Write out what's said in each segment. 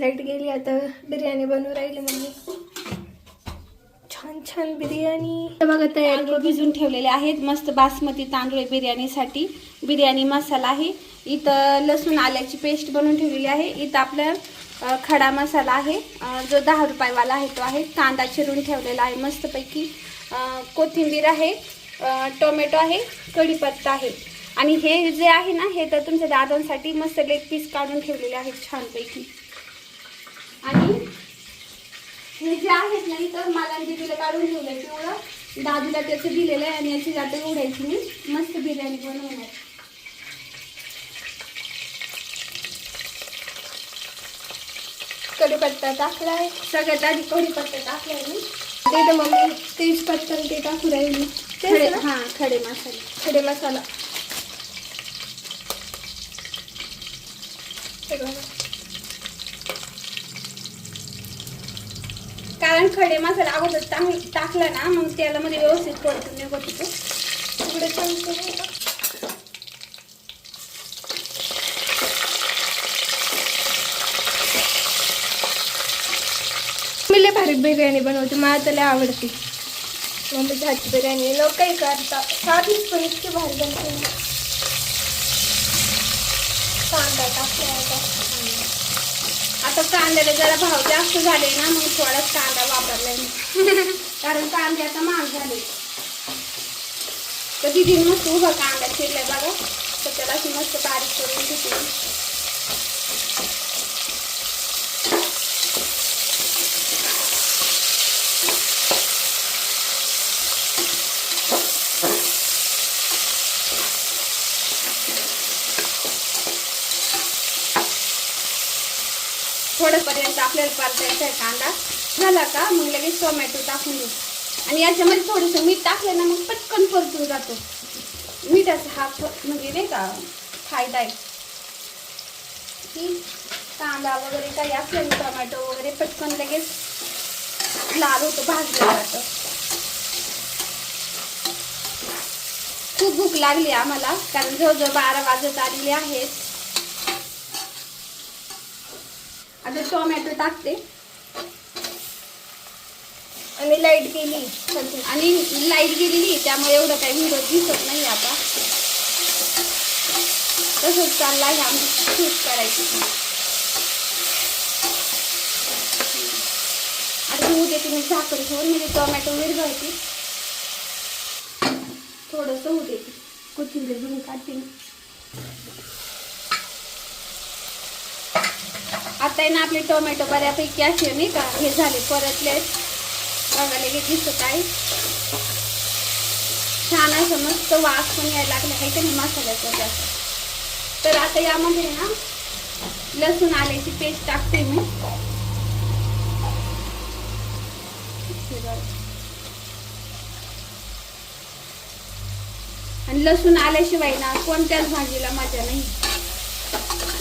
Light गेली, आता बिर्याणी बनवून राहिली मम्मी. छान छान बिर्याणी बघा तयार तांदूळ भिजून ठेवलेले आहेत. मस्त बासमती तांदूळ बिर्याणीसाठी. बिर्याणी मसाला आहे. इथं लसूण आल्याची पेस्ट बनवून ठेवलेली आहे. इथं आपलं खडा मसाला आहे जो 10 रुपयावाला आहे तो आहे. कांदा चिरून ठेवलेला आहे मस्तपैकी. कोथिंबीर आहे, टोमॅटो आहे, कढीपत्ता आहे. आणि हे जे आहे ना हे तर तुमच्या दादांसाठी मस्त लेग पीस काढून ठेवलेले आहेत छानपैकी. आणि हे जे आहेत ना इथं मला दीदीला काढून ठेवलंय पिवळं, दादूला त्याचं दिलेलं आहे. आणि याची जाते उडायची मी मस्त बिर्याणी बनवणार. कढीपत्ता टाकलाय, सगळ्यात आधी कढीपत्ता टाकलाय मी. ते तर मम्मी तेजपत्ता ते टाकू राहिली. हां खडे मसाले, खडे मसाला कारण खडे मसाला अगोदर टाकला ना मग त्याला मध्ये व्यवस्थित परतून निघत होतो. तिकडे छान मी लय भारी बिर्याणी बनवते, मला तर लय आवडते मम्मीची हातची बिर्याणी. लोक काही करता साधीच पण इतकी भारी बनते. कांदा टाकला आता कांद्याला जरा भाव जास्त झाले ना मग थोडाच कांदा वापरलाय मी कारण कांदे आता महाग झाले. तर दिदीने मस्त उभा कांदा चिरलाय बघा. तर त्याला अशी मस्त बारीक करून घेतली. थोडंपर्यंत आपल्याला परतायचा आहे कांदा झाला का मग लगेच टोमॅटो टाकून देऊ. आणि याच्यामध्ये थोडंसं मीठ टाकलं ना मग पटकन परतून जातो. मिठाचा हा म्हणजे नाही का फायदा आहे की कांदा वगैरे काही असलं ना टोमॅटो वगैरे पटकन लगेच लाल होतं, भाजलं जातं. खूप भूक लागली आम्हाला कारण जवळजवळ 12 वाजत आलेले आहेत. आता टोमॅटो टाकते आणि लाईट गेली आणि लाईट गेलेली त्यामुळे एवढं काही व्हिडिओ दिसत नाही. आता तसंच चाललं आहे आम्ही शूट करायची. आता होऊ देते मी झाकण ठेवून म्हणजे टोमॅटो विरघळते. थोडंसं होऊ देते. कोथिंबीर घेऊन काढते. आता आहे ना आपले टोमॅटो बऱ्यापैकी असे नाही का हे झाले परतले बघा लगेच दिसत आहे. छान असं मस्त वास पण यायला लागला आहे का नाही मसाल्याचा जास्त. तर आता यामध्ये ना लसूण आल्याची पेस्ट टाकते मी. आणि लसूण आल्याशिवाय ना कोणत्याच भाजीला मजा नाही.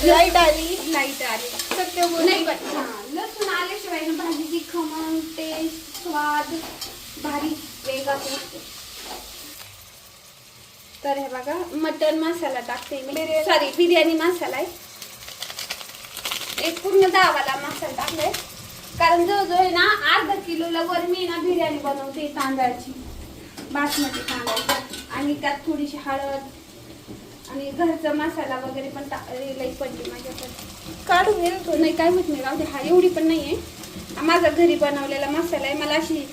लाईट आली सत्य नाही पण लसूण आल्याशिवाय ना भाजीची खमंग टेस्ट स्वाद भारी वेगळाच असतो. तर हे बघा मटन मसाला टाकते मी. सॉरी बिर्याणी मसाला आहे. एक पूर्ण 10 वाला मसाला टाकलाय कारण जवळजवळ आहे ना अर्धा किलोला वर मी ना बिर्याणी बनवते तांदळाची बासमती तांदळाची. आणि त्यात थोडीशी हळद आणि घरचा मसाला वगैरे पण टाकलेला पडली माझ्याकडे. काढून घे ना. नाही काय होत नाही राहू दे. हा एवढी पण नाही आहे. माझा घरी बनवलेला मसाला आहे. मला अशी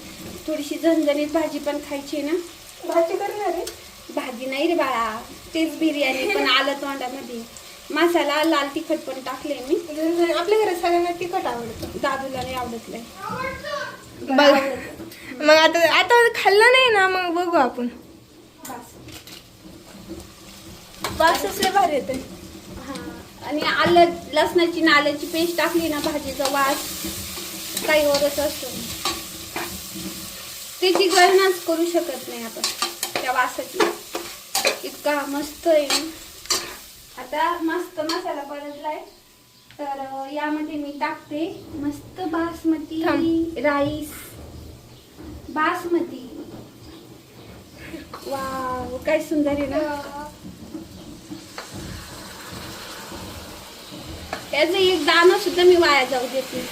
थोडीशी झणझणीत भाजी पण खायची आहे ना. भाजी करणार आहे. भाजी नाही रे बाळा तेच बिर्याणी पण आलं तोंडामध्ये. मसाला लाल तिखट पण टाकले मी. आपल्या घरात सगळ्यांना तिखट आवडतं. दादूला नाही आवडत नाही. मग आता खाल्लं नाही ना मग बघू आपण. वास असले भारी येते. हा आणि आलं लसणाची नाल्याची पेस्ट टाकली ना भाजीचा वास काही वरच असतो. त्याची गणनाच करू शकत नाही आपण त्या वासाची. इतका मस्त आहे ना. आता मस्त मसाला परतलाय तर यामध्ये मी टाकते मस्त बासमती राईस. बासमती वाव काय सुंदर आहे ना. याचं एक दाणं सुद्धा मी वाया जाऊ देत नाही.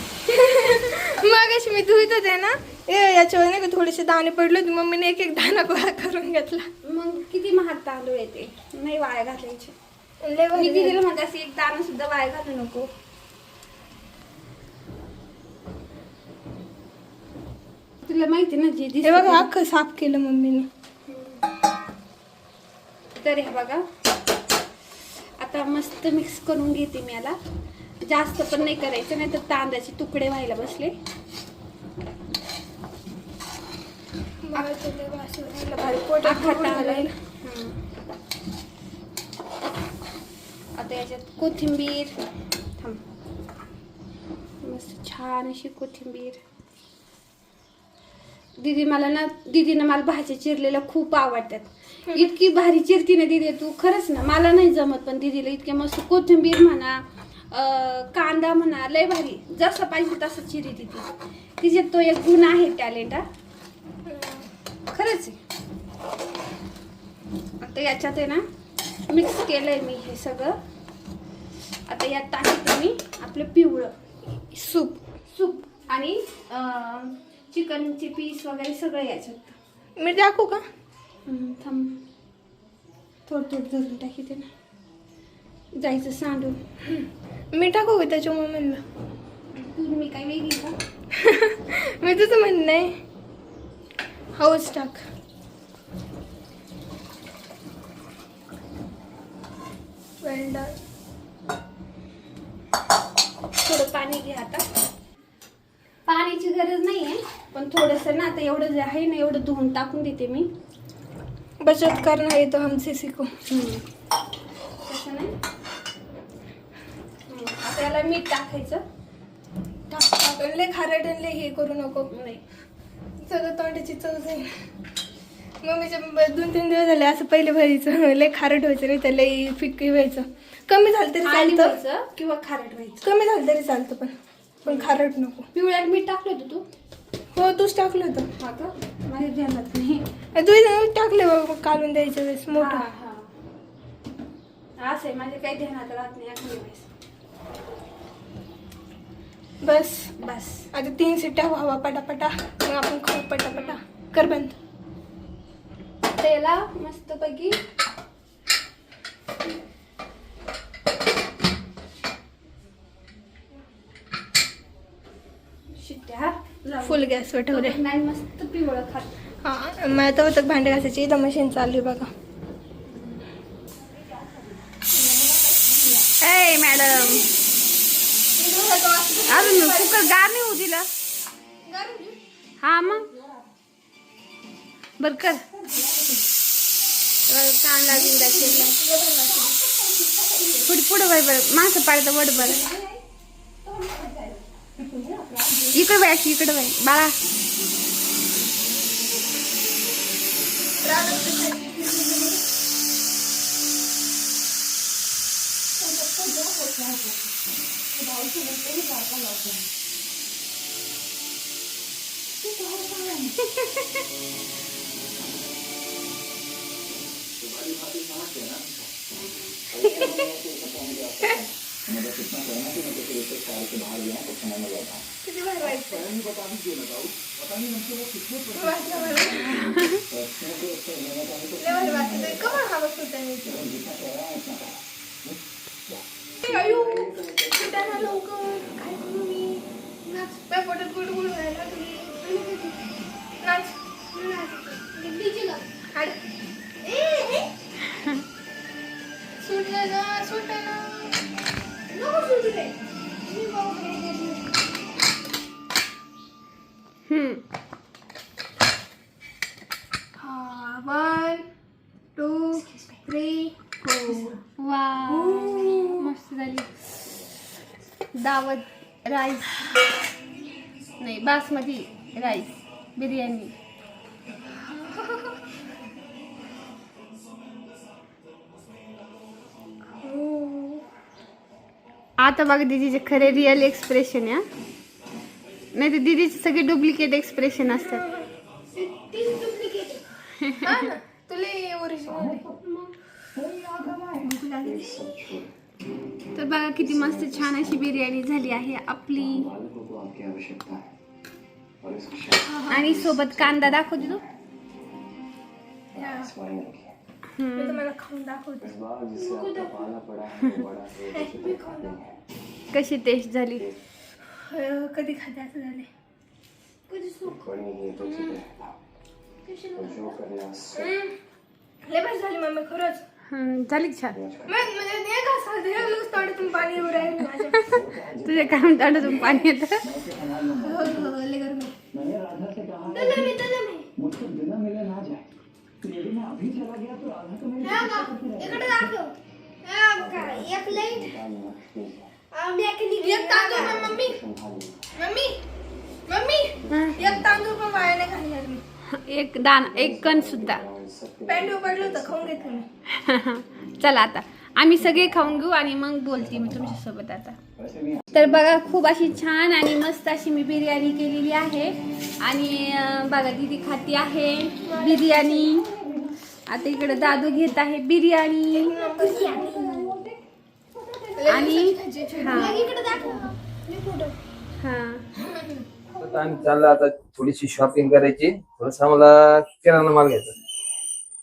मग अशी मी धुईत होते ना, याच्यावर नाही का थोडेसे दाणे पडले होते, मम्मीने एक एक दाणा गोळा करून घेतला. मग किती महाग तांदूळ येते, नाही वाया घालायचे. लय भारी मी दिलेलं म्हणजे असं एक दाणं सुद्धा वाया घालू नको. तुला माहिती ना जी हे बघा अख्खं साफ केलं मम्मीने. तर हे बघा आता मस्त मिक्स करून घेते मी याला. जास्त पण नाही करायचं, नाही तर तांदळाचे तुकडे व्हायला बसले. अख्खा तांदूळ. आता याच्यात कोथिंबीर, थांब, मस्त छान अशी कोथिंबीर. दीदीनं मला भाज्या चिरलेल्या खूप आवडतात. इतकी भारी चिरती ना दीदी तू, खरंच ना. मला नाही जमत, पण दीदीला इतके मस्त कोथिंबीर म्हणा, कांदा म्हणा, लय भारी जसं पाहिजे तसं चिरी ती. तिच्यात तो एक गुण आहे, टॅलेंट. खरंच आहे. आता याच्यात आहे ना मिक्स केलंय मी हे सगळं. आता यात टाकते मी आपलं पिवळं सूप आणि चिकनचे पीस वगैरे सगळं याच्यात. मी टाकू का? थांब, थोडं धरून टाकीते ना, जायचं सांडून. मी टाकू का त्याच्यामुळे म्हणलं? मी काय वेगळी का? मी तुझं म्हणणं आहे. हौस टाक. थोडं पाणी घे. आता पाण्याची गरज नाही आहे, पण थोडंसं ना आता एवढं जे आहे ना एवढं धुवून टाकून देते मी. बचत करना है तो हमसे सीखो. तसं नाही. आता याला मीठ टाकायचं. लय खारट आणि लय हे करू नको. नाही, सगळं तोंडाची चव जाईल. मम्मीच्या 2-3 दिवस झाले असं पहिले भरायचं, लय खारट व्हायचं, नाही तर लय फिक्की व्हायचं. कमी झालं तरी चालतं किंवा खारट व्हायचं. कमी झालं तरी चालतं, पण खारट नको. पिवळ्यात मीठ टाकलं होतं तू? हो, तूच टाकलं होतं. हा का? माझ्या ध्यानात नाही. तू टाकले बाबा काढून द्यायच्या वेळेस मोठं. असं आहे, माझ्या काही ध्यानात राहत नाही एखाद्या वेळेस. बस आता 3 शिट्ट्या व्हावा पटापटा, मग आपण खाऊ पटापटा. कर बंद. त्याला मस्तपैकी शिट्ट्या फुल गॅसवर ठेवले. नाही, मस्त पिवळं खात. हा, मग आता होतं भांडे घासायची. इथं मशीन चालू आहे बघा. ए मॅडम, अजून कुकर गार नाही होऊ दिलं. हा मग बर कर. कांदा बिंदा केला पुढे बाई. बरं माणसं पाडतं वड. बरं इकडे बाई, अशी इकडे बाई बाळा. हा, 1, 2, 3, 4. वा, मस्त झाली. दावत राईस नाही, बासमती राईस बिर्याणी. आता बघा दीदीचे खरे रिअल एक्सप्रेशन आहे. नाही तर दीदीचे सगळे डुप्लिकेट एक्सप्रेशन असतात. तुला ओरिजिनल तर बघा किती मस्त छान अशी बिर्याणी झाली आहे आपली. आणि सोबत कांदा दाखवते तू. मी तुम्हाला खाऊन दाखवते. कशी टेस्ट झाली. कधी खाते असं झाले. लय बस झाली मम्मी खरंच. झाली छान. म्हणजे नाही का साधं तोंडातून पाणी येऊ राहिलं माझ्या. तुझ्या काम तोंडातून पाणी येतं. लय गरमी. इकडे दाखव. एक लाईट. एक तांदूळ पण मम्मी. मम्मी मम्मी एक तांदूळ पण वाया नाही घालणार मी. एक कण सुद्धा. पॅन्ट उघडलं होतं खाऊन घेतलं मी. चला आता आम्ही सगळे खाऊन घेऊ आणि मग बोलते मी तुमच्यासोबत आता. तर बघा खूप अशी छान आणि मस्त अशी मी बिर्याणी केलेली आहे. आणि बघा दीदी खाती आहे बिर्याणी. आता इकडे दादू घेत आहे बिर्याणी. आणि आम्ही चाललो आता थोडीशी शॉपिंग करायची. थोडस आम्हाला किराणा माल घ्यायचा.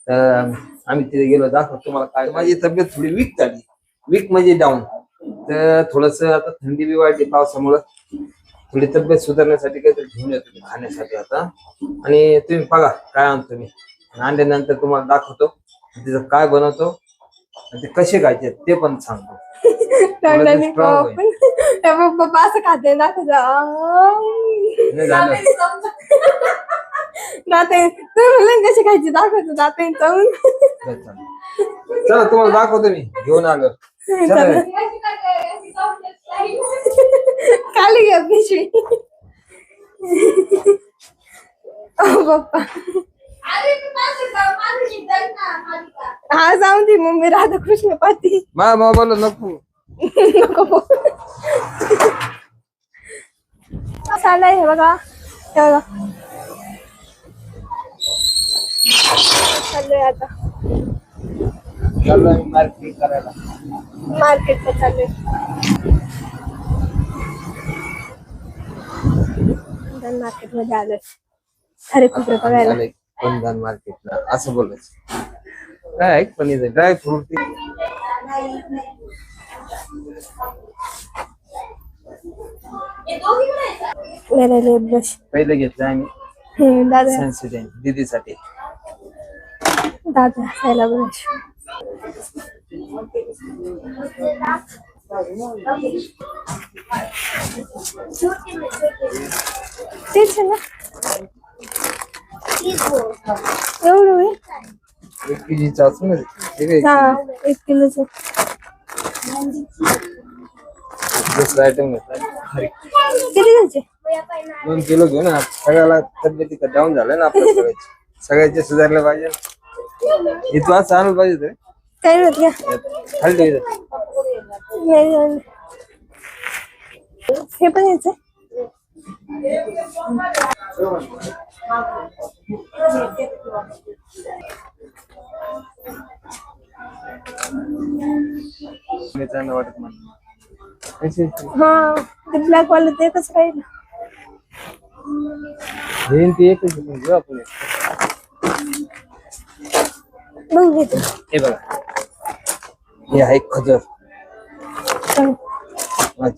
तर आम्ही तिथे गेलो. दाखवतो तुम्हाला काय. माझी तब्येत थोडी वीक झाली. वीक म्हणजे डाऊन. तर थोडस आता थंडी बी वाढली पावसामुळं. थोडी तब्येत सुधारण्यासाठी काहीतरी घेऊन येतो खाण्यासाठी आता. आणि तुम्ही बघा काय आणतो मी. आणल्यानंतर तुम्हाला दाखवतो तिचं काय बनवतो आणि ते कसे खायचे ते पण सांगतो. पप्पा असं खाते दाखवत कसे खायचे दाखवतो जाते जाऊन. चला तुम्हाला दाखवतो मी घेऊन आलो. खाली घ्या पिशवी. पप्पा हा जाऊन दे मम्मी. राधाकृष्ण पाती मा बोल नको नको. चालय हे बघा. चाललोय आता मार्केट करायला. मार्केटला चाललोय. मार्केट मध्ये आलोय. खरे खूप बघायला. पंधान मार्केटला असं बोलायचं. काय पनीर ड्राय फ्रूट. ब्रश पहिले घेतलं आम्ही दादा सेन्सिटिव्ह दीदीसाठी. दादा हसायला ब्रश. तेच आहे ना. एवढं 1 kg असून हा 1 किलोचं. दुसरा आयटम घेतला. किती घ्यायचे. 2 किलो घेऊ ना. सगळ्याला तब्येती डाऊन झालं ना आपल्या सगळ्याचे सुधारलं पाहिजे. इथं आज आणलं पाहिजे. काय होत घ्या खाली हे पण यायचं. वाटत मला. हा ते ब्लॅक वाला ते कसं राहील. हे ते एकच घेऊ आपण. बघ घेतो. हे बघा हे आहे खजर.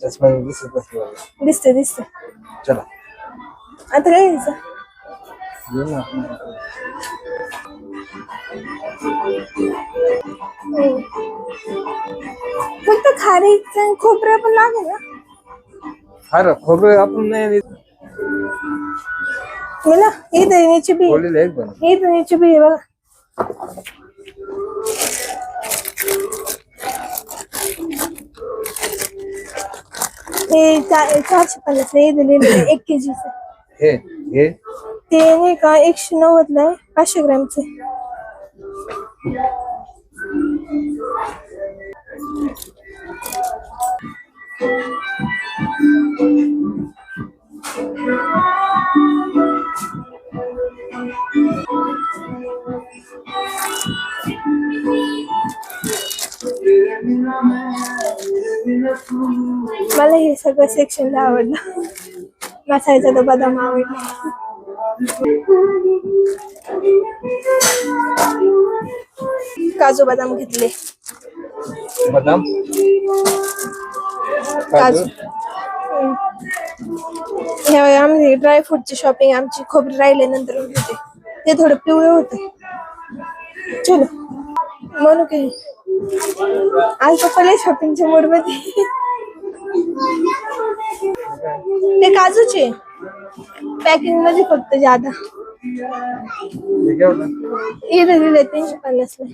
चष्मा दिसते दिसते. चला आता काय घ्यायचं. घेऊ ना. फक्त खारीचं खोबरं पण लागेल ना. खरं खोबरं आपण नाही. मला ही दहीची बी. ही दहीची बी आहे बघा. हे 450 हे दिलेले 1 kg. हे ते नाही का 190 ला 500 ग्रॅमचे. मला हे सगळं सेक्शन आवडलं. मसाल्याचा तो बदाम आवडला. काजू बदाम घेतले. बदाम काजू. ह्या आम्ही ड्रायफ्रूटची शॉपिंग आमची खोबरी राहिल्यानंतर होते. ते थोडं पिवळे होते. चलो म्हणू की आज पप्पाला शॉपिंगच्या मूड मध्ये. ते काजूचे पॅकिंग मध्ये फक्त ज्यादा इथे दिले 350 ला.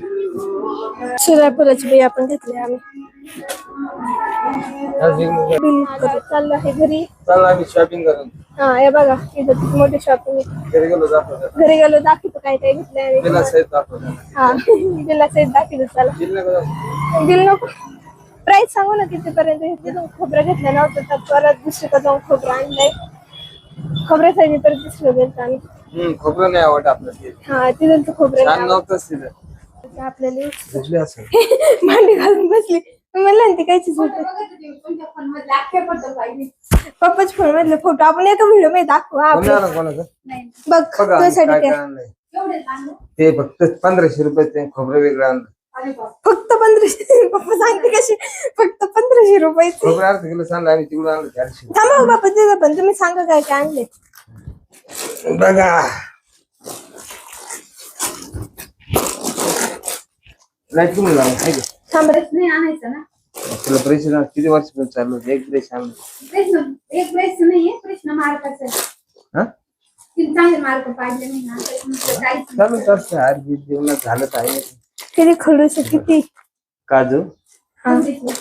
सूर्यफुलाची बिया आपण घेतली आम्ही. बिल करू. चाललो आहे घरी. चला आम्ही शॉपिंग करून हा हे बघा इथं किती मोठी शॉपिंग आहे. घरी गेलो दाखवतो. घरी गेलो दाखवतो काय काय घेतलंय. बिला सहित दाखवतो. हा बिला सहित दाखवतो. चला बिल नको दाखवू. बिल नको. प्राइस सांगू ना कितीपर्यंत. तिथून खोबरं घेतलं नव्हतं तर परत दुसरीकडे जाऊन खोबरं आणलंय. खोबऱ्यासाठी परत दुसरं गेलं आम्ही. खोबरं नाही आवडत आपल्याला. हा तिथून खोबरं छान नव्हतंच तिथं. आपल्याला भेटले असं. भांडी घालून बसली. म्हणलं ना ती कायची झोप. पप्पाच्या फोन मधले फोटो आपण एका व्हिडिओ मध्ये दाखवू. हा, आपलं. कोणाचं बघ बघा आम्ही तुझ्यासाठी काय काय काय आणलंय. ते फक्त 1500 रुपये ते खोबरं वेगळं आणलं. फक्त 1500. पप्पा सांगते कशी फक्त 1500 रुपये. खोबरं अर्ध किलो सांगलं आम्ही तिकडून आणलं 400. थांबा हो बाप्पा तिथं पण तुम्ही सांगा काय काय आणले. बघा लाईट तुम्ही लावा आहे का? थांबा. नाही आणायचं ना. तुला पैसे ना किती वर्ष पण चालू एक ब्रेश आणलं. प्रश्न एक प्रश्न नाहीये. प्रश्न मार्काचा आहे. हा किती चांगले मार्क पाडले नाही ना. प्रश्न काहीच नाही. चालूच असतं हार जीत जेवणात झालं तर आहे. किती खडूस किती. काजू समजलं.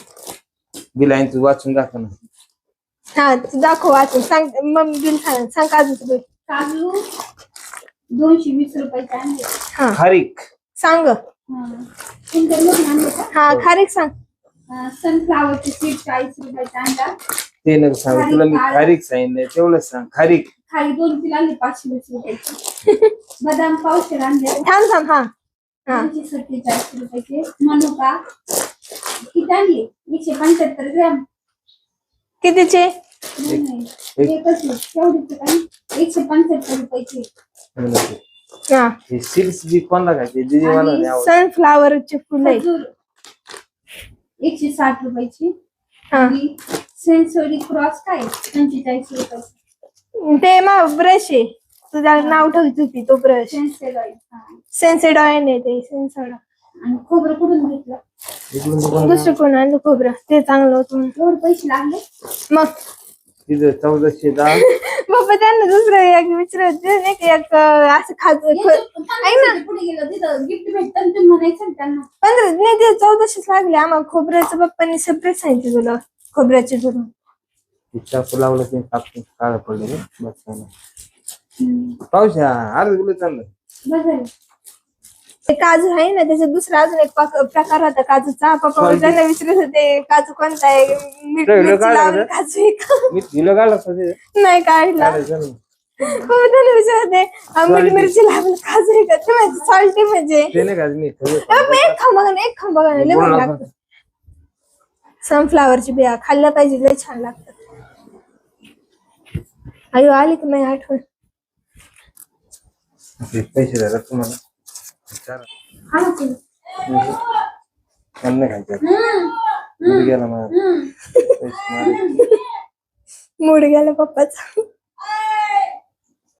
बिलाईन वाचून दाखव ना. हा तू दाखव वाचून सांग. मग बिल सांग काजूचं बिल. काजू 220 रुपयाचे आणले. हा खारीक सांग. इंटरव्ह्यू आणले का. हा खारीक सांग. सनफ्लावरचे सीड 40 रुपयाचे आणला. ते नको सांग तुला मी खारीक सांगितलंय तेवढंच सांग. खारीक खाली 2 किलो आणले 520 रुपयाचे. बदाम पावशेर आणले थांब थांब. हा हा 247 रुपयाचे. मनुका किती आणले 175 ग्रॅम. कितीचे. नाही, एकच आहे. तेवढीच काही 175 रुपयाचे. हा हे सीड्स बी कोणला खायचे दिदी मला नाही आवडत. सनफ्लावरचे फुलं आहे. खजूर 160 रुपयाची. हा आणि सेन्सोरी क्रॉस काय 45 रुपयाची. ते मग ब्रश आहे. तुझ्या नाव ठेवत होती तो ब्रश. सेन्सेडॉइन आहे ते. सेन्सेडॉइन. आणि खोबरं कुठून घेतलं. दुसरं कोण आणलं खोबरं. ते चांगलं होतं म्हणून. एवढे पैसे लागले. मग तिथं 1410. बाबा त्यांना दुसरं एक विचारत नाही का एक असं खात ऐक ना. पुढे गेलं तिथं गिफ्ट भेटतं तुम्ही म्हणायचं ना त्यांना. 15 नाही ते 1400 लागले आम्हाला. खोबऱ्याचं पप्पानी सेपरेट सांगितलं तुला. खोबऱ्याचे धरून चाकू लावलं ते कापून काळं पडलं रे. बस झालं. पाऊस अर्ध किलो चाललं. बस झालं. ते काजू आहे ना त्याच्यात दुसरा अजून एक प्रकार होता काजूचा. पप्पा त्यांना विचारत होते काजू कोणता आहे. मिरची लावून काजू आहे का. मी तुला काढलं असतं ते. नाही काढला. पप्पा त्यांना विचारत होते मीठ मिरची लावून काजू आहे का. ते म्हणजे सॉल्टी म्हणजे ते नाही का मी एक खांबा ना लय भारी लागतं. सनफ्लावरची बिया खाल्ल्या पाहिजे. लय छान लागतात. अयो आली की नाही आठवण. पैसे द्या तुम्हाला. हा ना तुम्ही. त्यांना खायचं गेला मला. मूड गेला पप्पाचा.